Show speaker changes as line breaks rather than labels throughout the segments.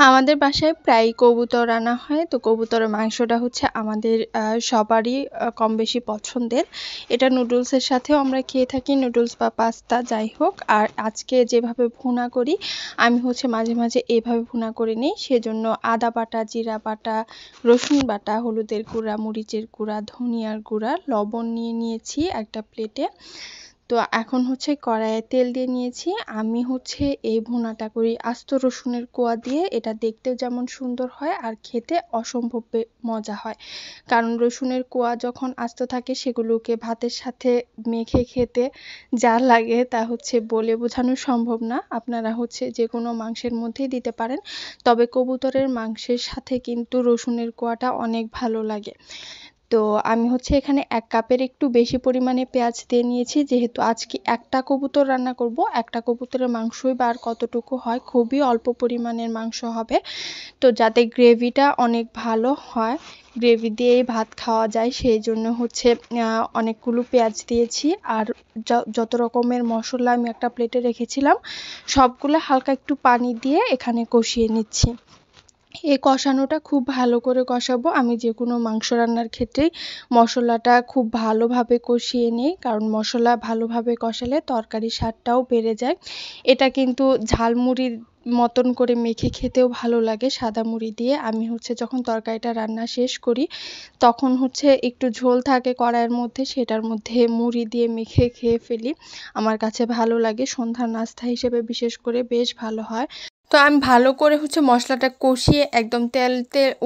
আমাদের বাসায় প্রায়ই কবুতর আনা হয়। তো কবুতরের মাংসটা হচ্ছে আমাদের সবারই কমবেশি পছন্দের। এটা নুডলসের সাথেও আমরা খেয়ে থাকি, নুডলস বা পাস্তা যাই হোক। আর আজকে যেভাবে ভুনা করি, আমি হচ্ছে মাঝে, মাঝে এভাবে ভুনা করে নিই। সেজন্য আদা বাটা, জিরা বাটা, রসুন বাটা, হলুদের গুঁড়া, মরিচের গুঁড়া, ধনিয়ার গুঁড়া, লবণ নিয়ে নিয়েছি একটা প্লেটে। তো এখন হচ্ছে কড়াইয়ে তেল দিয়ে নিয়েছি। আমি হচ্ছে এই ভুনাটা করি আস্ত রসুনের কোয়া দিয়ে। এটা দেখতেও যেমন সুন্দর হয় আর খেতে অসম্ভব মজা হয়। কারণ রসুনের কোয়া যখন আস্ত থাকে সেগুলোকে ভাতের সাথে মেখে খেতে যা লাগে তা হচ্ছে বলে বোঝানো সম্ভব না। আপনারা হচ্ছে যেকোনো মাংসের মধ্যেই দিতে পারেন। তবে কবুতরের মাংসের সাথে কিন্তু রসুনের কোয়াটা অনেক ভালো লাগে। তো আমি হচ্ছে এখানে ১ কাপের একটু বেশি পরিমাণে পেঁয়াজ দিয়ে নিয়েছি। যেহেতু আজকে একটা কবুতর রান্না করব, একটা কবুতরের মাংসই বা আর কতটুকু হয়, খুবই অল্প পরিমাণের মাংস হবে। তো যাতে গ্রেভিটা অনেক ভালো হয়, গ্রেভি দিয়েই ভাত খাওয়া যায়, সেই জন্য হচ্ছে অনেকগুলো পেঁয়াজ দিয়েছি। আর যত রকমের মশলা আমি একটা প্লেটে রেখেছিলাম, সবগুলো হালকা একটু পানি দিয়ে এখানে কষিয়ে নিচ্ছি। এই কষানোটা খুব ভালো করে কষাবো। আমি যেকোনো মাংস রান্নার ক্ষেত্রেই মশলাটা খুব ভালোভাবে কষিয়ে নিই, কারণ মশলা ভালোভাবে কষালে তরকারির স্বাদটাও বেড়ে যায়। এটা কিন্তু ঝালমুড়ির মতন করে মেখে খেতেও ভালো লাগে সাদা মুড়ি দিয়ে। আমি হচ্ছে যখন তরকারিটা রান্না শেষ করি, তখন হচ্ছে একটু ঝোল থাকে কড়াইয়ের মধ্যে, সেটার মধ্যে মুড়ি দিয়ে মেখে খেয়ে ফেলি। আমার কাছে ভালো লাগে, সন্ধ্যার নাস্তা হিসেবে বিশেষ করে বেশ ভালো হয়। তো আমি ভালো করে হচ্ছে মশলাটা কষিয়ে একদম তেল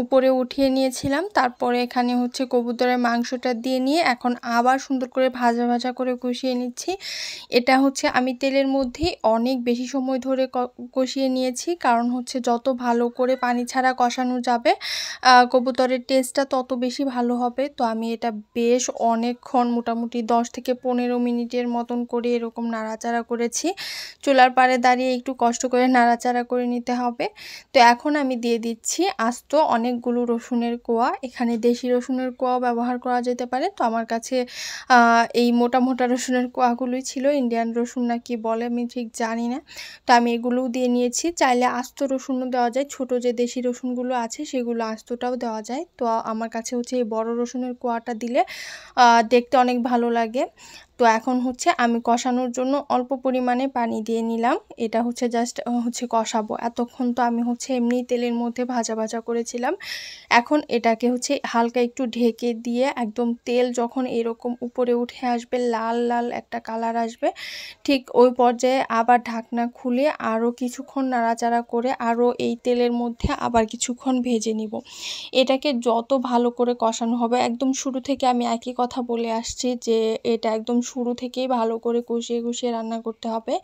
উপরে উঠিয়ে নিয়েছিলাম। তারপরে এখানে হচ্ছে কবুতরের মাংসটা দিয়ে নিয়ে এখন আবার সুন্দর করে ভাজা ভাজা করে কষিয়ে নিচ্ছি। এটা হচ্ছে আমি তেলের মধ্যেই অনেক বেশি সময় ধরে কষিয়ে নিয়েছি, কারণ হচ্ছে যত ভালো করে পানি ছাড়া কষানো যাবে কবুতরের টেস্টটা তত বেশি ভালো হবে। তো আমি এটা বেশ অনেকক্ষণ, মোটামুটি 10 থেকে 15 মিনিটের মতন করে এরকম নাড়াচাড়া করেছি। চুলার পাড়ে দাঁড়িয়ে একটু কষ্ট করে নাড়াচাড়া করে নিতে হবে। তো এখন আমি দিয়ে দিচ্ছি আস্ত অনেকগুলো রসুনের কোয়া। এখানে দেশি রসুনের কোয়াও ব্যবহার করা যেতে পারে। তো আমার কাছে এই মোটা মোটা রসুনের কোয়াগুলোই ছিল, ইন্ডিয়ান রসুন না কি বলে আমি ঠিক জানি না। তো আমি এগুলোও দিয়ে নিয়েছি। চাইলে আস্ত রসুনও দেওয়া যায়, ছোট যে দেশি রসুনগুলো আছে সেগুলো আস্তটাও দেওয়া যায়। তো আমার কাছে হচ্ছে এই বড় রসুনের কোয়াটা দিলে দেখতে অনেক ভালো লাগে। তো এখন হচ্ছে আমি কষানোর জন্য অল্প পরিমাণে পানি দিয়ে নিলাম। এটা হচ্ছে জাস্ট হচ্ছে কষাবো। এতক্ষণ তো আমি হচ্ছে এমনি তেলের মধ্যে ভাজা ভাজা করেছিলাম। এখন এটাকে হচ্ছে হালকা একটু ঢেকে দিয়ে একদম তেল যখন এরকম উপরে উঠে আসবে, লাল লাল একটা কালার আসবে, ঠিক ওই পর্যায়ে আবার ঢাকনা খুলে আরও কিছুক্ষণ নাড়াচাড়া করে আরও এই তেলের মধ্যে আবার কিছুক্ষণ ভেজে নিব। এটাকে যত ভালো করে কষানো হবে, একদম শুরু থেকে আমি একই কথা বলে আসছি যে এটা একদম শুরু থেকেই ভালো করে কষিয়ে কষিয়ে রান্না করতে হবে।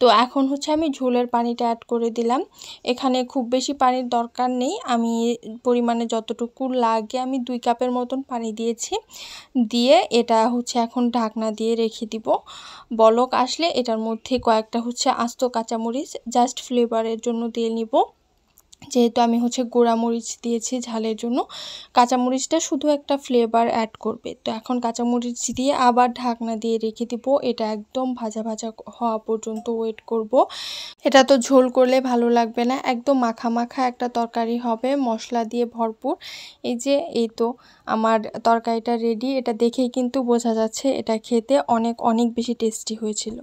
তো এখন হচ্ছে আমি ঝোলের পানিটা অ্যাড করে দিলাম। এখানে খুব বেশি পানির দরকার নেই, আমি পরিমাণে যতটুকু লাগে আমি 2 কাপের মতন পানি দিয়েছি। দিয়ে এটা হচ্ছে এখন ঢাকনা দিয়ে রেখে দিব। বলক আসলে এটার মধ্যে কয়েকটা হচ্ছে আস্ত কাঁচামরিচ জাস্ট ফ্লেভারের জন্য দিয়ে নিব। যেহেতু আমি হচ্ছে গুঁড়া মরিচ দিয়েছি ঝালের জন্য, কাঁচামরিচটা শুধু একটা ফ্লেভার অ্যাড করবে। তো এখন কাঁচামরিচ দিয়ে আবার ঢাকনা দিয়ে রেখে দিব। এটা একদম ভাজা ভাজা হওয়া পর্যন্ত ওয়েট করব। এটা তো ঝোল করলে ভালো লাগবে না, একদম মাখা মাখা একটা তরকারি হবে, মশলা দিয়ে ভরপুর। এই তো আমার তরকারিটা রেডি। এটা দেখেই কিন্তু বোঝা যাচ্ছে এটা খেতে অনেক অনেক বেশি টেস্টি হয়েছিল।